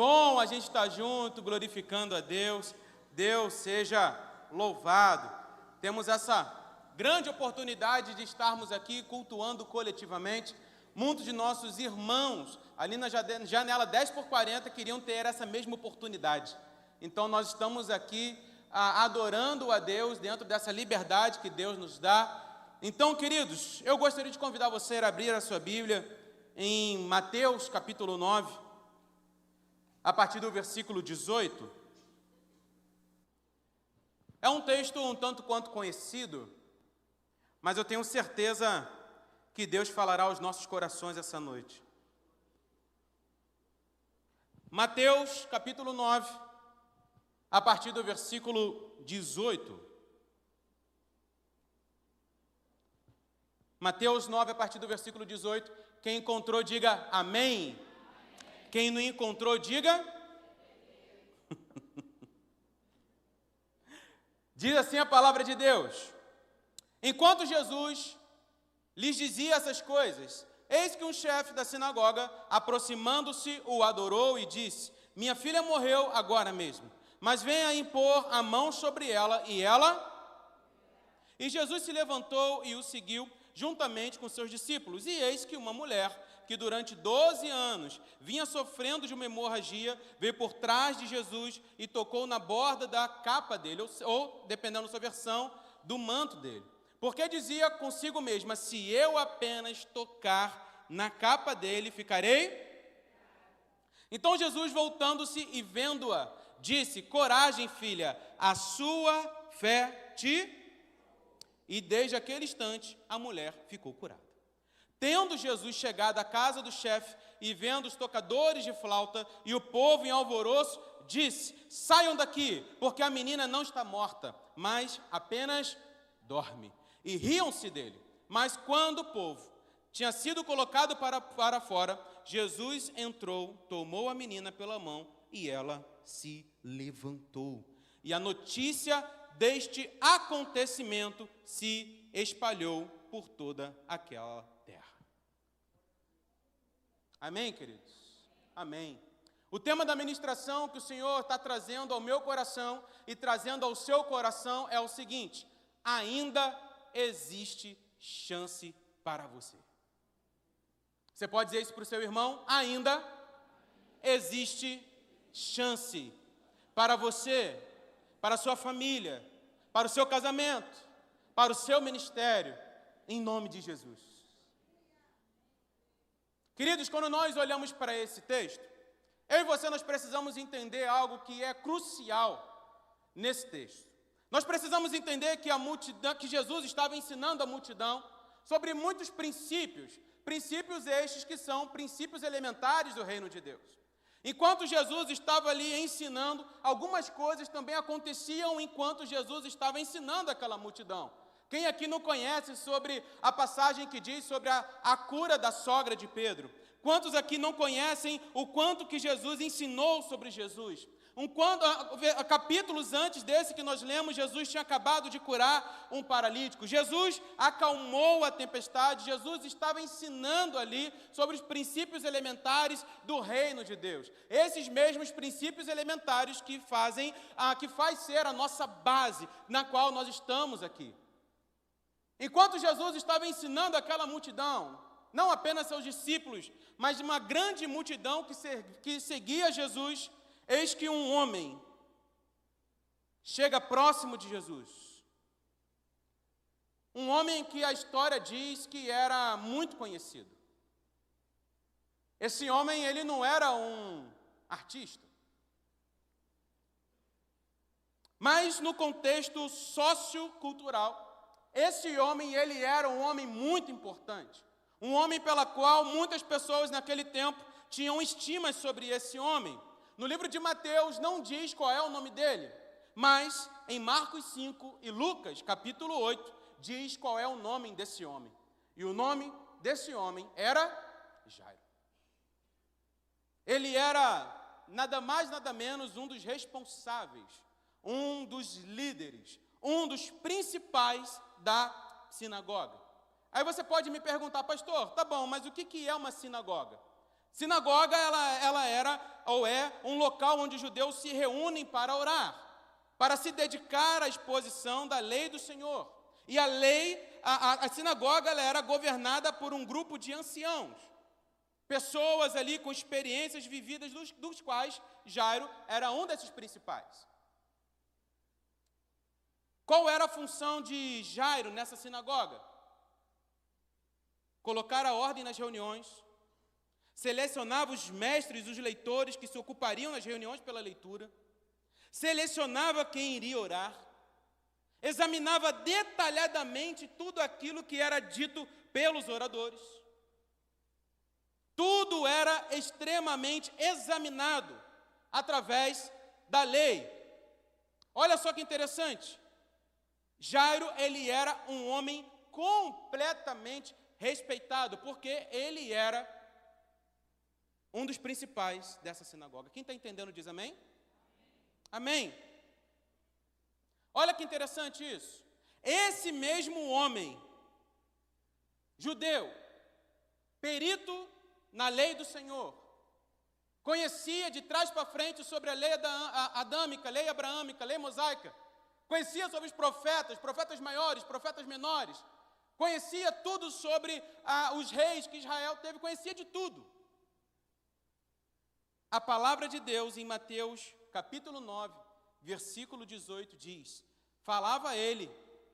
bom a gente estar junto, glorificando a Deus. Deus seja louvado. Temos essa grande oportunidade de estarmos aqui cultuando coletivamente. Muitos de nossos irmãos, ali na janela 10x40, queriam ter essa mesma oportunidade. Então, nós estamos aqui adorando a Deus dentro dessa liberdade que Deus nos dá. Então, queridos, eu gostaria de convidar você a abrir a sua Bíblia em Mateus capítulo 9, a partir do versículo 18. É um texto um tanto quanto conhecido, mas eu tenho certeza que Deus falará aos nossos corações essa noite. Mateus capítulo 9, a partir do versículo 18. Mateus 9, a partir do versículo 18. Quem encontrou, diga amém. Quem não encontrou, diga. Diz assim a palavra de Deus: enquanto Jesus lhes dizia essas coisas, eis que um chefe da sinagoga, aproximando-se, o adorou e disse: minha filha morreu agora mesmo, mas venha impor a mão sobre ela e ela... E Jesus se levantou e o seguiu juntamente com seus discípulos. E eis que uma mulher, que durante 12 anos vinha sofrendo de uma hemorragia, veio por trás de Jesus e tocou na borda da capa dele, ou dependendo da sua versão, do manto dele. Porque dizia consigo mesma: se eu apenas tocar na capa dele, ficarei... Então Jesus, voltando-se e vendo-a, disse: coragem, filha, a sua fé te... E desde aquele instante, a mulher ficou curada. Tendo Jesus chegado à casa do chefe e vendo os tocadores de flauta e o povo em alvoroço, disse: saiam daqui, porque a menina não está morta, mas apenas dorme. E riam-se dele. Mas quando o povo tinha sido colocado para fora, Jesus entrou, tomou a menina pela mão e ela se levantou. E a notícia deste acontecimento se espalhou por toda aquela terra. Amém, queridos? Amém. O tema da ministração que o Senhor está trazendo ao meu coração e trazendo ao seu coração é o seguinte: ainda existe chance para você. Você pode dizer isso para o seu irmão? Ainda existe chance para você, para a sua família, para o seu casamento, para o seu ministério, em nome de Jesus. Queridos, quando nós olhamos para esse texto, eu e você, nós precisamos entender algo que é crucial nesse texto. Nós precisamos entender que a multidão, que Jesus estava ensinando a multidão sobre muitos princípios estes que são princípios elementares do reino de Deus. Enquanto Jesus estava ali ensinando, algumas coisas também aconteciam enquanto Jesus estava ensinando aquela multidão. Quem aqui não conhece sobre a passagem que diz sobre a cura da sogra de Pedro? Quantos aqui não conhecem o quanto que Jesus ensinou sobre Jesus? Capítulos antes desse que nós lemos, Jesus tinha acabado de curar um paralítico. Jesus acalmou a tempestade. Jesus estava ensinando ali sobre os princípios elementares do reino de Deus. Esses mesmos princípios elementares que faz ser a nossa base, na qual nós estamos aqui. Enquanto Jesus estava ensinando aquela multidão, não apenas seus discípulos, mas uma grande multidão que seguia Jesus, eis que um homem chega próximo de Jesus. Um homem que a história diz que era muito conhecido. Esse homem, ele não era um artista. Mas no contexto sociocultural, esse homem, ele era um homem muito importante. Um homem pela qual muitas pessoas naquele tempo tinham estima sobre esse homem. No livro de Mateus não diz qual é o nome dele, mas em Marcos 5 e Lucas, capítulo 8, diz qual é o nome desse homem. E o nome desse homem era Jairo. Ele era nada mais, nada menos um dos responsáveis, um dos líderes, um dos principais da sinagoga. Aí você pode me perguntar: pastor, tá bom, mas o que é uma sinagoga? Sinagoga, ela era ou é um local onde os judeus se reúnem para orar, para se dedicar à exposição da lei do Senhor. E a lei, a sinagoga, ela era governada por um grupo de anciãos, pessoas ali com experiências vividas, dos quais Jairo era um desses principais. Qual era a função de Jairo nessa sinagoga? Colocar a ordem nas reuniões, selecionava os mestres, os leitores que se ocupariam nas reuniões pela leitura, selecionava quem iria orar, examinava detalhadamente tudo aquilo que era dito pelos oradores. Tudo era extremamente examinado através da lei. Olha só que interessante. Jairo, ele era um homem completamente respeitado, porque ele era um dos principais dessa sinagoga. Quem está entendendo diz amém? Amém. Olha que interessante isso. Esse mesmo homem, judeu, perito na lei do Senhor, conhecia de trás para frente sobre a lei adâmica, lei abraâmica, lei mosaica, conhecia sobre os profetas maiores, profetas menores, conhecia tudo sobre os reis que Israel teve, conhecia de tudo. A palavra de Deus em Mateus capítulo 9, versículo 18 diz: falava ele,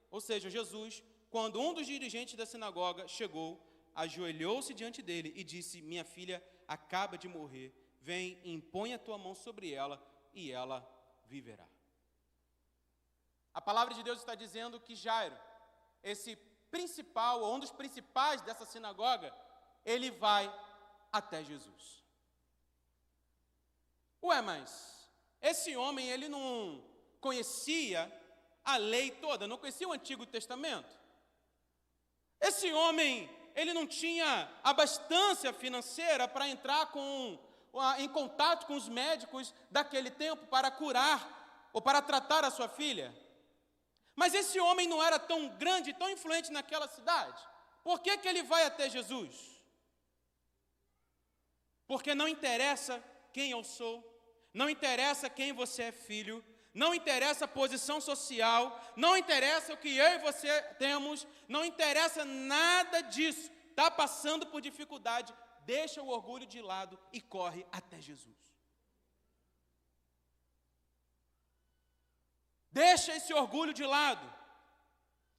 ou seja, Jesus, quando um dos dirigentes da sinagoga chegou, ajoelhou-se diante dele e disse: minha filha acaba de morrer, vem e impõe a tua mão sobre ela e ela viverá. A palavra de Deus está dizendo que Jairo, esse principal, ou um dos principais dessa sinagoga, ele vai até Jesus. Ué, mas esse homem, ele não conhecia a lei toda, não conhecia o Antigo Testamento? Esse homem, ele não tinha abastança financeira para entrar em contato com os médicos daquele tempo para curar ou para tratar a sua filha? Mas esse homem não era tão grande, tão influente naquela cidade. Por que ele vai até Jesus? Porque não interessa quem eu sou, não interessa quem você é filho, não interessa a posição social, não interessa o que eu e você temos, não interessa nada disso. Está passando por dificuldade, deixa o orgulho de lado e corre até Jesus. Deixa esse orgulho de lado.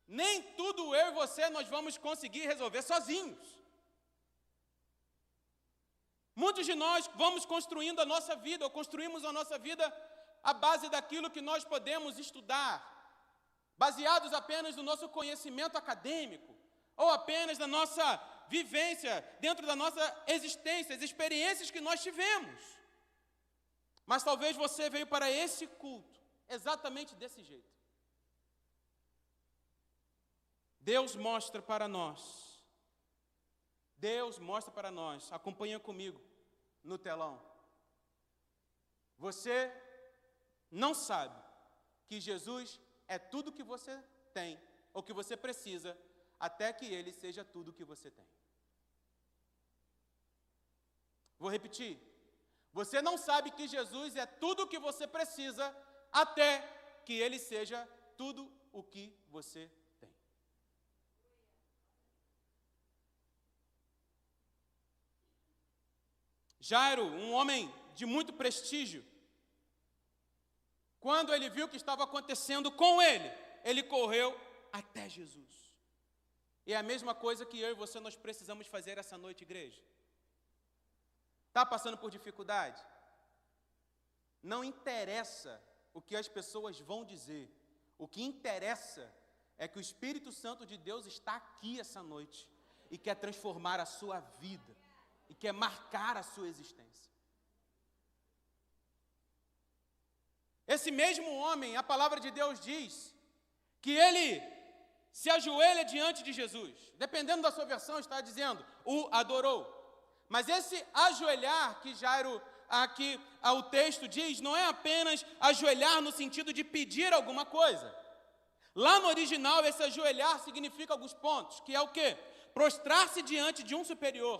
Nem tudo eu e você nós vamos conseguir resolver sozinhos. Muitos de nós vamos construindo a nossa vida, ou construímos a nossa vida à base daquilo que nós podemos estudar, baseados apenas no nosso conhecimento acadêmico, ou apenas na nossa vivência, dentro da nossa existência, as experiências que nós tivemos. Mas talvez você veio para esse culto exatamente desse jeito. Deus mostra para nós, acompanha comigo no telão. Você não sabe que Jesus é tudo que você tem, ou que você precisa, até que Ele seja tudo que você tem. Vou repetir. Você não sabe que Jesus é tudo o que você precisa, até que Ele seja tudo o que você tem. Jairo, um homem de muito prestígio, quando ele viu o que estava acontecendo com ele, ele correu até Jesus. E é a mesma coisa que eu e você nós precisamos fazer essa noite, igreja. Está passando por dificuldade? Não interessa o que as pessoas vão dizer. O que interessa é que o Espírito Santo de Deus está aqui essa noite e quer transformar a sua vida e quer marcar a sua existência. Esse mesmo homem, a palavra de Deus diz que ele se ajoelha diante de Jesus. Dependendo da sua versão, está dizendo, o adorou. Mas esse ajoelhar que Jairo, aqui o texto diz, não é apenas ajoelhar no sentido de pedir alguma coisa. Lá no original, esse ajoelhar significa alguns pontos, que é o quê? Prostrar-se diante de um superior,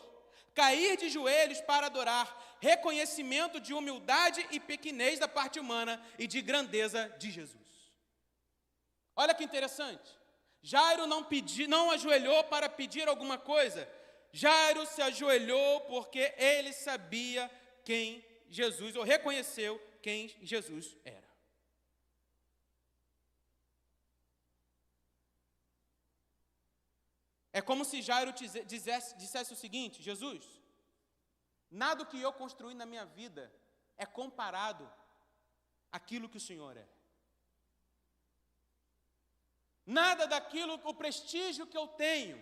cair de joelhos para adorar, reconhecimento de humildade e pequenez da parte humana e de grandeza de Jesus. Olha que interessante. Jairo não ajoelhou para pedir alguma coisa. Jairo se ajoelhou porque ele sabia quem Jesus, ou reconheceu quem Jesus era. É como se Jairo dissesse o seguinte: Jesus, nada que eu construí na minha vida é comparado àquilo que o Senhor é. Nada daquilo, o prestígio que eu tenho,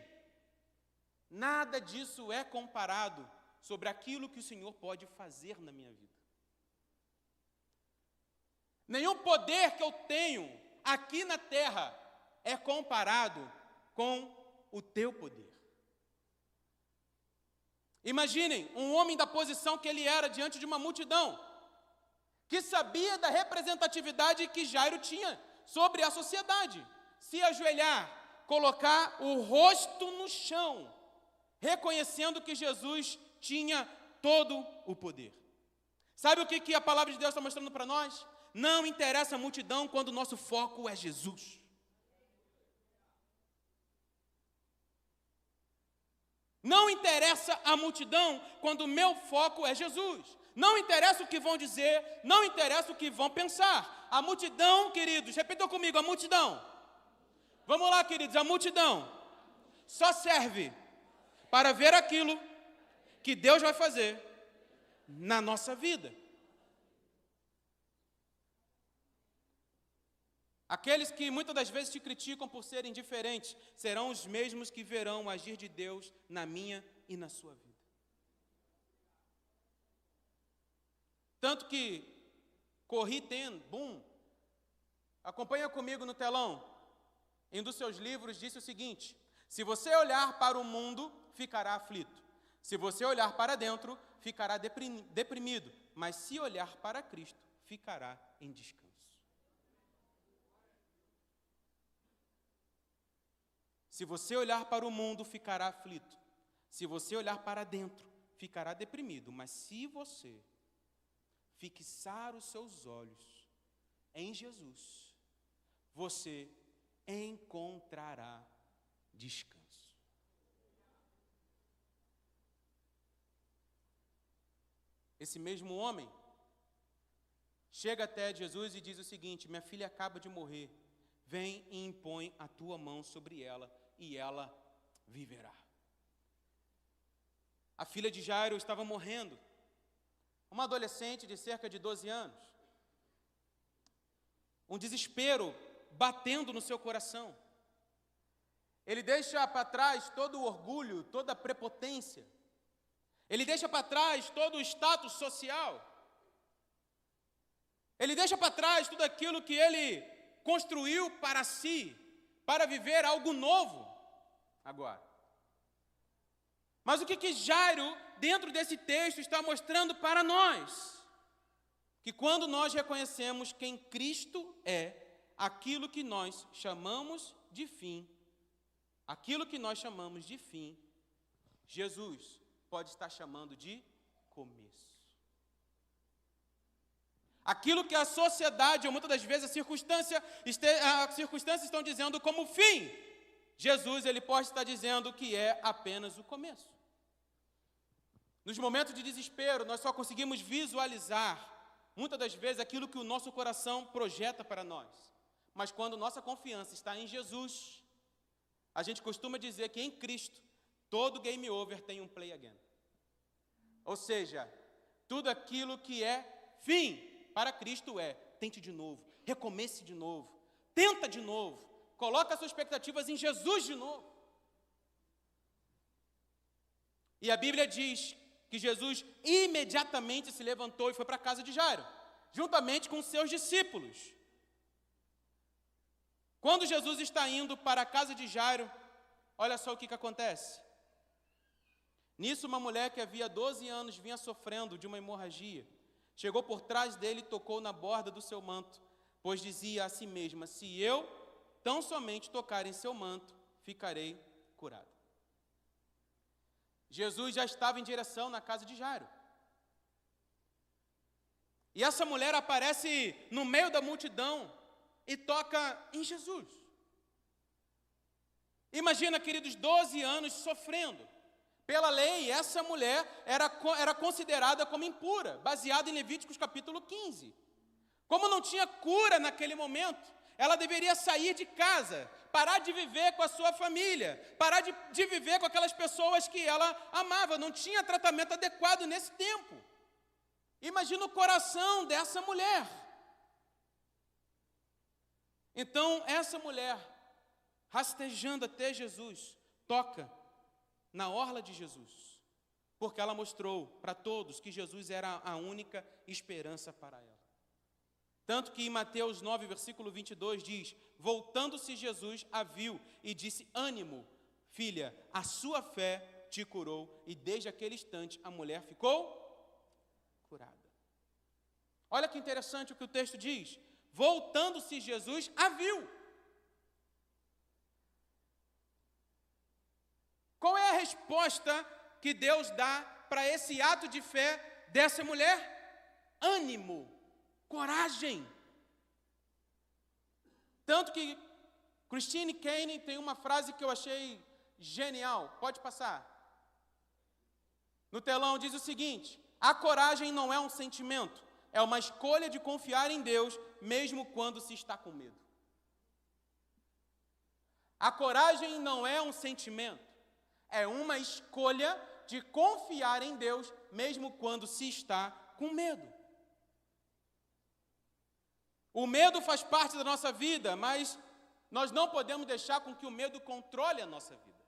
nada disso é comparado sobre aquilo que o Senhor pode fazer na minha vida. Nenhum poder que eu tenho aqui na terra é comparado com o teu poder. Imaginem um homem da posição que ele era diante de uma multidão, que sabia da representatividade que Jairo tinha sobre a sociedade. Se ajoelhar, colocar o rosto no chão, reconhecendo que Jesus tinha todo o poder. Sabe o que a palavra de Deus está mostrando para nós? Não interessa a multidão quando o nosso foco é Jesus. Não interessa a multidão quando o meu foco é Jesus. Não interessa o que vão dizer, não interessa o que vão pensar. A multidão, queridos, repitam comigo, a multidão. Vamos lá, queridos, a multidão só serve para ver aquilo que Deus vai fazer na nossa vida. Aqueles que muitas das vezes te criticam por serem diferentes, serão os mesmos que verão o agir de Deus na minha e na sua vida. Tanto que Corrie ten Boom, acompanha comigo no telão, em um dos seus livros disse o seguinte: se você olhar para o mundo, ficará aflito. Se você olhar para dentro, ficará deprimido. Mas se olhar para Cristo, ficará em descanso. Se você olhar para o mundo, ficará aflito. Se você olhar para dentro, ficará deprimido. Mas se você fixar os seus olhos em Jesus, você encontrará descanso. Esse mesmo homem chega até Jesus e diz o seguinte: minha filha acaba de morrer, vem e impõe a tua mão sobre ela e ela viverá. A filha de Jairo estava morrendo, uma adolescente de cerca de 12 anos, um desespero batendo no seu coração. Ele deixa para trás todo o orgulho, toda a prepotência. Ele deixa para trás todo o status social. Ele deixa para trás tudo aquilo que ele construiu para si, para viver algo novo agora. Mas o que Jairo, dentro desse texto, está mostrando para nós? Que quando nós reconhecemos quem Cristo é, aquilo que nós chamamos de fim, Jesus pode estar chamando de começo. Aquilo que a sociedade, ou muitas das vezes as circunstâncias estão dizendo como fim, Jesus ele pode estar dizendo que é apenas o começo. Nos momentos de desespero, nós só conseguimos visualizar, muitas das vezes, aquilo que o nosso coração projeta para nós. Mas quando nossa confiança está em Jesus, a gente costuma dizer que em Cristo, todo game over tem um play again. Ou seja, tudo aquilo que é fim para Cristo tente de novo, recomece de novo, tenta de novo, coloca as suas expectativas em Jesus de novo. E a Bíblia diz que Jesus imediatamente se levantou e foi para a casa de Jairo, juntamente com seus discípulos. Quando Jesus está indo para a casa de Jairo, olha só o que acontece. Nisso, uma mulher que havia 12 anos vinha sofrendo de uma hemorragia, chegou por trás dele e tocou na borda do seu manto, pois dizia a si mesma: se eu tão somente tocar em seu manto, ficarei curada. Jesus já estava em direção na casa de Jairo. E essa mulher aparece no meio da multidão e toca em Jesus. Imagina, queridos, 12 anos sofrendo. Pela lei, essa mulher era considerada como impura, baseada em Levíticos capítulo 15. Como não tinha cura naquele momento, ela deveria sair de casa, parar de viver com a sua família, parar de viver com aquelas pessoas que ela amava. Não tinha tratamento adequado nesse tempo. Imagina o coração dessa mulher. Então, essa mulher, rastejando até Jesus, toca na orla de Jesus, porque ela mostrou para todos que Jesus era a única esperança para ela. Tanto que em Mateus 9, versículo 22 diz: voltando-se Jesus a viu e disse: ânimo, filha, a sua fé te curou. E desde aquele instante a mulher ficou curada. Olha que interessante o que o texto diz. Voltando-se Jesus a viu. Qual é a resposta que Deus dá para esse ato de fé dessa mulher? Ânimo, coragem. Tanto que Christine Kane tem uma frase que eu achei genial. Pode passar. No telão diz o seguinte: a coragem não é um sentimento, é uma escolha de confiar em Deus, mesmo quando se está com medo. A coragem não é um sentimento, é uma escolha de confiar em Deus, mesmo quando se está com medo. O medo faz parte da nossa vida, mas nós não podemos deixar com que o medo controle a nossa vida.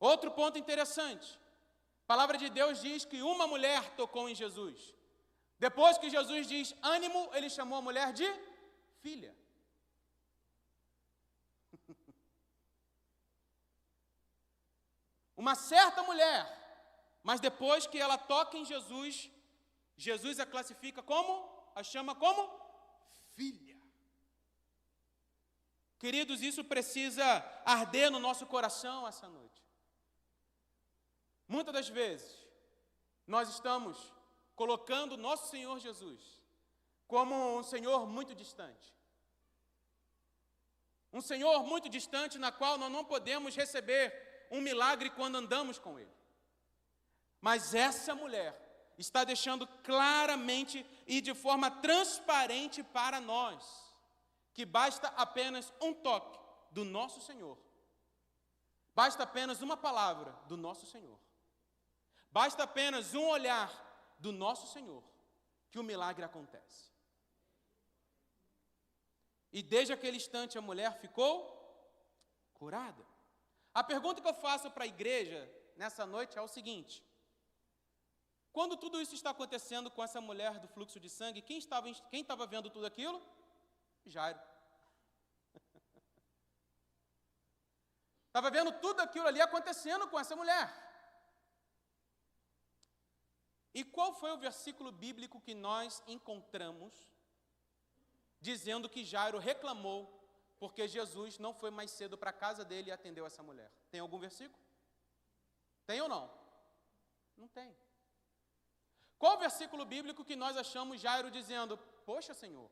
Outro ponto interessante. A palavra de Deus diz que uma mulher tocou em Jesus. Depois que Jesus diz ânimo, ele chamou a mulher de filha. Uma certa mulher, mas depois que ela toca em Jesus, Jesus a classifica como? A chama como? Filha. Queridos, isso precisa arder no nosso coração essa noite. Muitas das vezes, nós estamos colocando o nosso Senhor Jesus como um Senhor muito distante. Um Senhor muito distante na qual nós não podemos receber um milagre quando andamos com Ele. Mas essa mulher está deixando claramente e de forma transparente para nós que basta apenas um toque do nosso Senhor. Basta apenas uma palavra do nosso Senhor. Basta apenas um olhar do nosso Senhor que o milagre acontece. E desde aquele instante a mulher ficou curada. A pergunta que eu faço para a igreja nessa noite é o seguinte: quando tudo isso está acontecendo com essa mulher do fluxo de sangue, quem estava vendo tudo aquilo? Jairo. Estava vendo tudo aquilo ali acontecendo com essa mulher. E qual foi o versículo bíblico que nós encontramos dizendo que Jairo reclamou porque Jesus não foi mais cedo para a casa dele e atendeu essa mulher? Tem algum versículo? Tem ou não? Não tem. Qual o versículo bíblico que nós achamos Jairo dizendo: poxa, Senhor,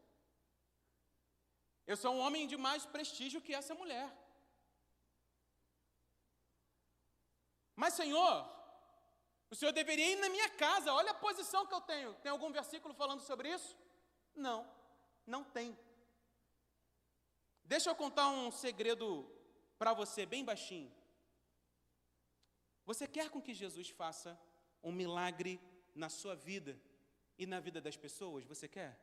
eu sou um homem de mais prestígio que essa mulher. Mas, Senhor, o Senhor deveria ir na minha casa, olha a posição que eu tenho. Tem algum versículo falando sobre isso? Não, não tem. Deixa eu contar um segredo para você, bem baixinho. Você quer com que Jesus faça um milagre na sua vida e na vida das pessoas? Você quer?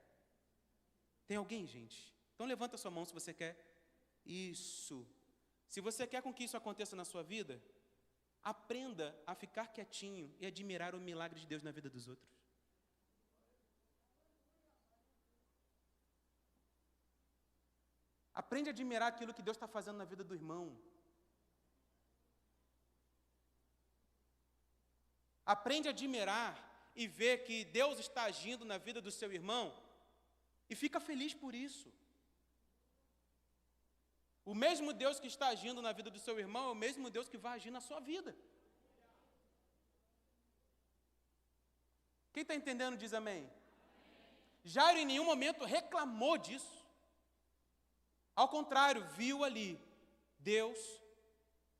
Tem alguém, gente? Então levanta sua mão se você quer. Isso. Se você quer com que isso aconteça na sua vida, aprenda a ficar quietinho e admirar o milagre de Deus na vida dos outros. Aprende a admirar aquilo que Deus está fazendo na vida do irmão. Aprende a admirar e ver que Deus está agindo na vida do seu irmão e fica feliz por isso. O mesmo Deus que está agindo na vida do seu irmão é o mesmo Deus que vai agir na sua vida. Quem está entendendo diz amém. Jairo em nenhum momento reclamou disso. Ao contrário, viu ali Deus,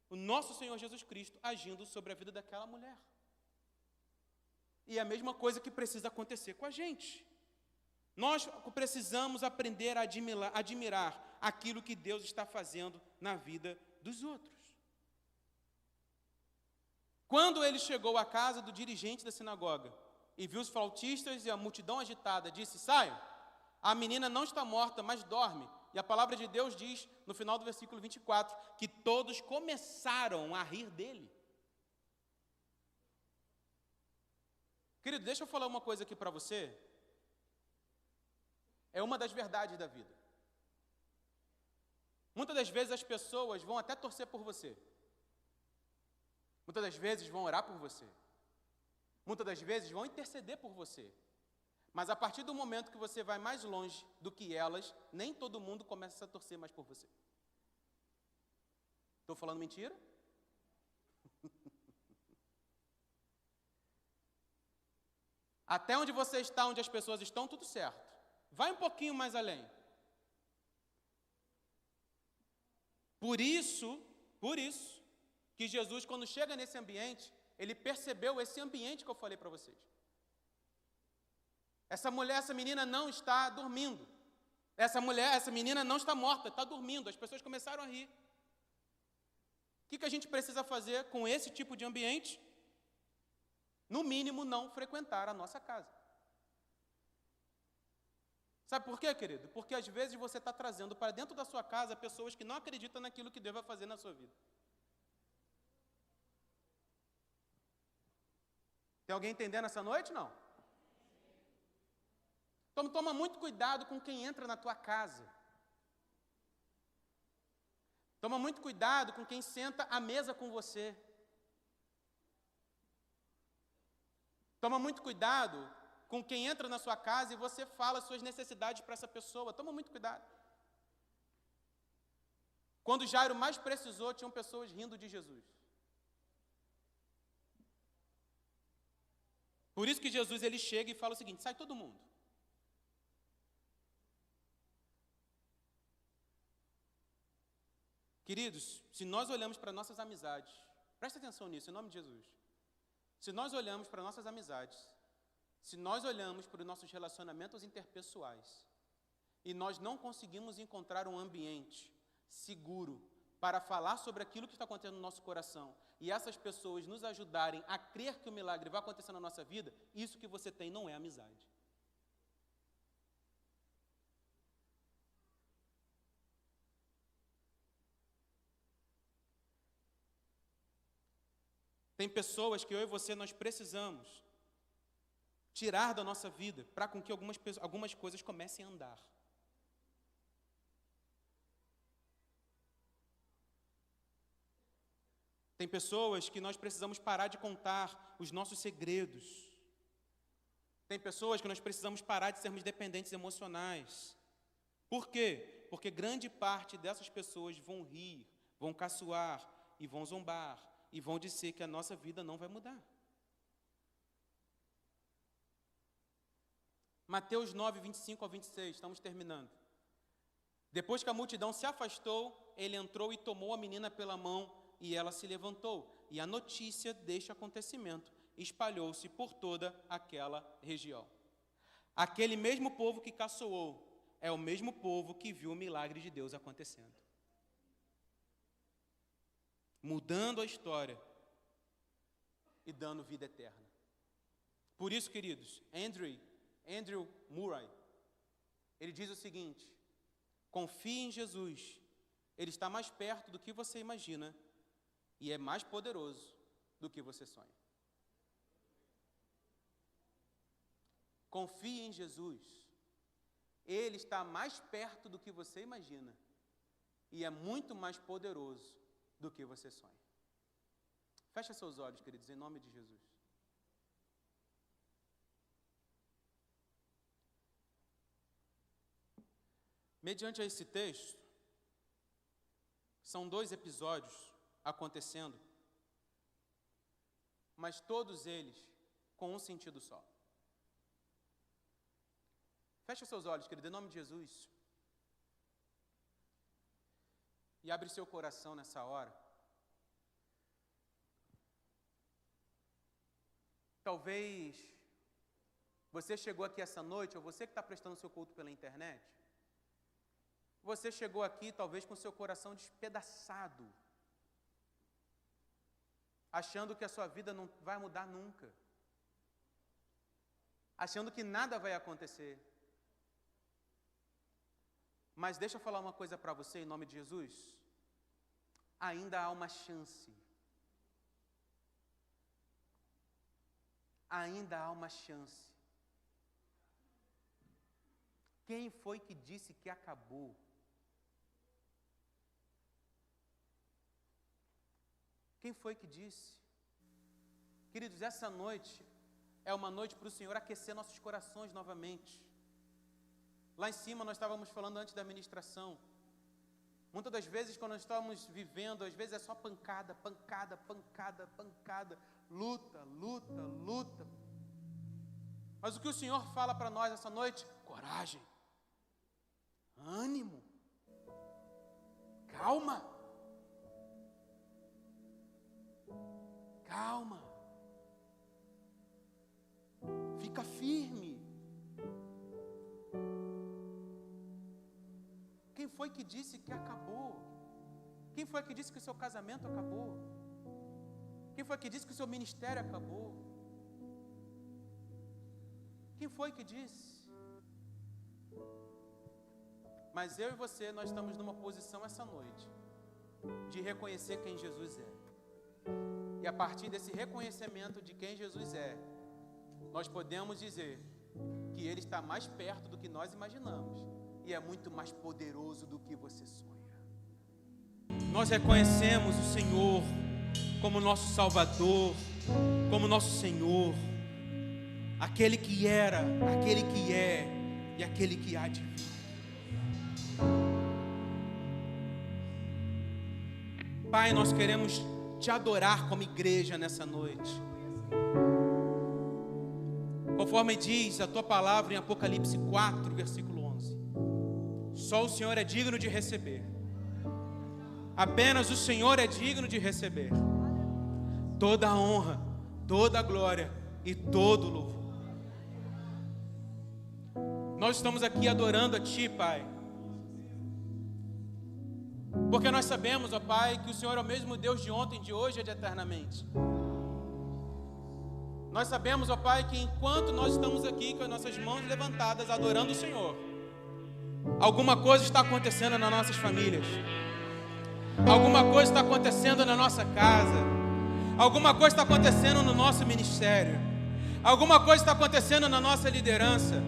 o nosso Senhor Jesus Cristo, agindo sobre a vida daquela mulher. E é a mesma coisa que precisa acontecer com a gente. Nós precisamos aprender a admirar aquilo que Deus está fazendo na vida dos outros. Quando ele chegou à casa do dirigente da sinagoga e viu os flautistas e a multidão agitada, disse: saiam, a menina não está morta, mas dorme. E a palavra de Deus diz, no final do versículo 24, que todos começaram a rir dele. Querido, deixa eu falar uma coisa aqui para você. É uma das verdades da vida. Muitas das vezes as pessoas vão até torcer por você. Muitas das vezes vão orar por você. Muitas das vezes vão interceder por você. Mas a partir do momento que você vai mais longe do que elas, nem todo mundo começa a torcer mais por você. Estou falando mentira? Até onde você está, onde as pessoas estão, tudo certo. Vai um pouquinho mais além. Por isso, que Jesus, quando chega nesse ambiente, ele percebeu esse ambiente que eu falei para vocês. Essa mulher, essa menina não está dormindo. Essa menina não está morta, está dormindo. As pessoas começaram a rir. O que a gente precisa fazer com esse tipo de ambiente? No mínimo, não frequentar a nossa casa. Sabe por quê, querido? Porque às vezes você está trazendo para dentro da sua casa pessoas que não acreditam naquilo que Deus vai fazer na sua vida. Tem alguém entendendo essa noite? Não. Então, toma muito cuidado com quem entra na tua casa. Toma muito cuidado com quem senta à mesa com você. Toma muito cuidado com quem entra na sua casa e você fala suas necessidades para essa pessoa. Toma muito cuidado. Quando Jairo mais precisou, tinham pessoas rindo de Jesus. Por isso que Jesus ele chega e fala o seguinte: sai todo mundo. Queridos, se nós olhamos para nossas amizades, presta atenção nisso, em nome de Jesus. Se nós olhamos para nossas amizades, se nós olhamos para os nossos relacionamentos interpessoais, e nós não conseguimos encontrar um ambiente seguro para falar sobre aquilo que está acontecendo no nosso coração, e essas pessoas nos ajudarem a crer que o milagre vai acontecer na nossa vida, isso que você tem não é amizade. Tem pessoas que eu e você nós precisamos tirar da nossa vida para com que algumas coisas comecem a andar. Tem pessoas que nós precisamos parar de contar os nossos segredos. Tem pessoas que nós precisamos parar de sermos dependentes emocionais. Por quê? Porque grande parte dessas pessoas vão rir, vão caçoar e vão zombar e vão dizer que a nossa vida não vai mudar. Mateus 9, 25 ao 26, estamos terminando. Depois que a multidão se afastou, ele entrou e tomou a menina pela mão e ela se levantou. E a notícia deste acontecimento espalhou-se por toda aquela região. Aquele mesmo povo que caçoou é o mesmo povo que viu o milagre de Deus acontecendo. Mudando a história e dando vida eterna. Por isso, queridos, Andrew Murray, ele diz o seguinte: confie em Jesus, ele está mais perto do que você imagina e é mais poderoso do que você sonha. Confie em Jesus, ele está mais perto do que você imagina e é muito mais poderoso do que você sonha. Fecha seus olhos, queridos, em nome de Jesus. Mediante esse texto, São 2 episódios acontecendo, mas todos eles com um sentido só. Feche os seus olhos, querido, em nome de Jesus. E abre seu coração nessa hora. Talvez você chegou aqui essa noite, ou você que está prestando seu culto pela internet, você chegou aqui talvez com seu coração despedaçado, achando que a sua vida não vai mudar nunca, achando que nada vai acontecer. Mas deixa eu falar uma coisa para você em nome de Jesus. Ainda há uma chance. Ainda há uma chance. Quem foi que disse que acabou? Quem foi que disse? Queridos, essa noite é uma noite para o Senhor aquecer nossos corações novamente. Lá em cima nós estávamos falando antes da ministração. Muitas das vezes quando nós estamos vivendo, às vezes é só pancada, pancada, pancada, pancada, luta, luta, luta. Mas o que o Senhor fala para nós essa noite? Coragem, ânimo, calma, calma, fica firme. Quem foi que disse que acabou? Quem foi que disse que o seu casamento acabou? Quem foi que disse que o seu ministério acabou? Quem foi que disse? Mas eu e você, nós estamos numa posição essa noite de reconhecer quem Jesus é. E a partir desse reconhecimento de quem Jesus é, nós podemos dizer que Ele está mais perto do que nós imaginamos e é muito mais poderoso do que você sonha. Nós reconhecemos o Senhor como nosso Salvador, como nosso Senhor, aquele que era, aquele que é e aquele que há de vir. Pai, nós queremos Te adorar como igreja nessa noite. Conforme diz a Tua palavra em Apocalipse 4, versículo 11. Só o Senhor é digno de receber. Apenas o Senhor é digno de receber toda a honra, toda a glória e todo o louvor. Nós estamos aqui adorando a Ti, Pai, porque nós sabemos, ó Pai, que o Senhor é o mesmo Deus de ontem, de hoje e de eternamente. Nós sabemos, ó Pai, que enquanto nós estamos aqui com as nossas mãos levantadas adorando o Senhor, alguma coisa está acontecendo nas nossas famílias, alguma coisa está acontecendo na nossa casa, alguma coisa está acontecendo no nosso ministério, alguma coisa está acontecendo na nossa liderança,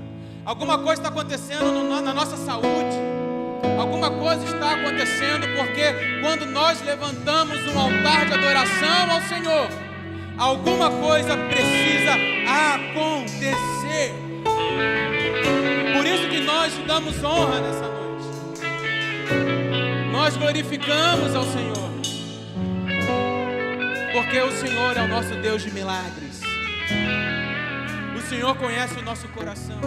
alguma coisa está acontecendo na nossa saúde, alguma coisa está acontecendo, porque quando nós levantamos um altar de adoração ao Senhor, alguma coisa precisa acontecer. Por isso que nós te damos honra nessa noite. Nós glorificamos ao Senhor, porque o Senhor é o nosso Deus de milagres. O Senhor conhece o nosso coração.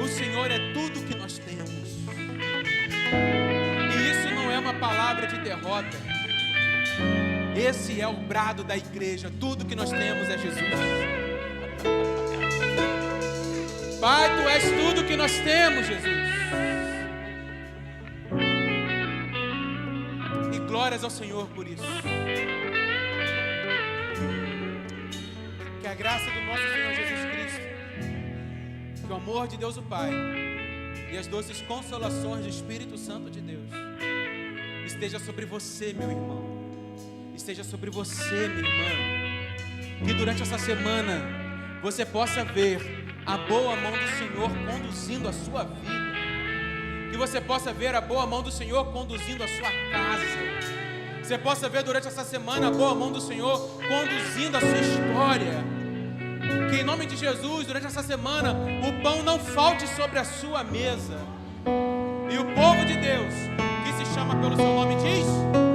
O Senhor é tudo que nós temos. E isso não é uma palavra de derrota. Esse é o brado da igreja. Tudo que nós temos é Jesus. Pai, Tu és tudo que nós temos, Jesus. E glórias ao Senhor por isso. Que a graça do nosso Senhor Jesus Cristo, que o amor de Deus o Pai e as doces consolações do Espírito Santo de Deus esteja sobre você, meu irmão. Esteja sobre você, minha irmã. Que durante essa semana você possa ver a boa mão do Senhor conduzindo a sua vida. Que você possa ver a boa mão do Senhor conduzindo a sua casa. Você possa ver durante essa semana a boa mão do Senhor conduzindo a sua história. Que em nome de Jesus, durante essa semana, o pão não falte sobre a sua mesa. E o povo de Deus, que se chama pelo seu nome e diz: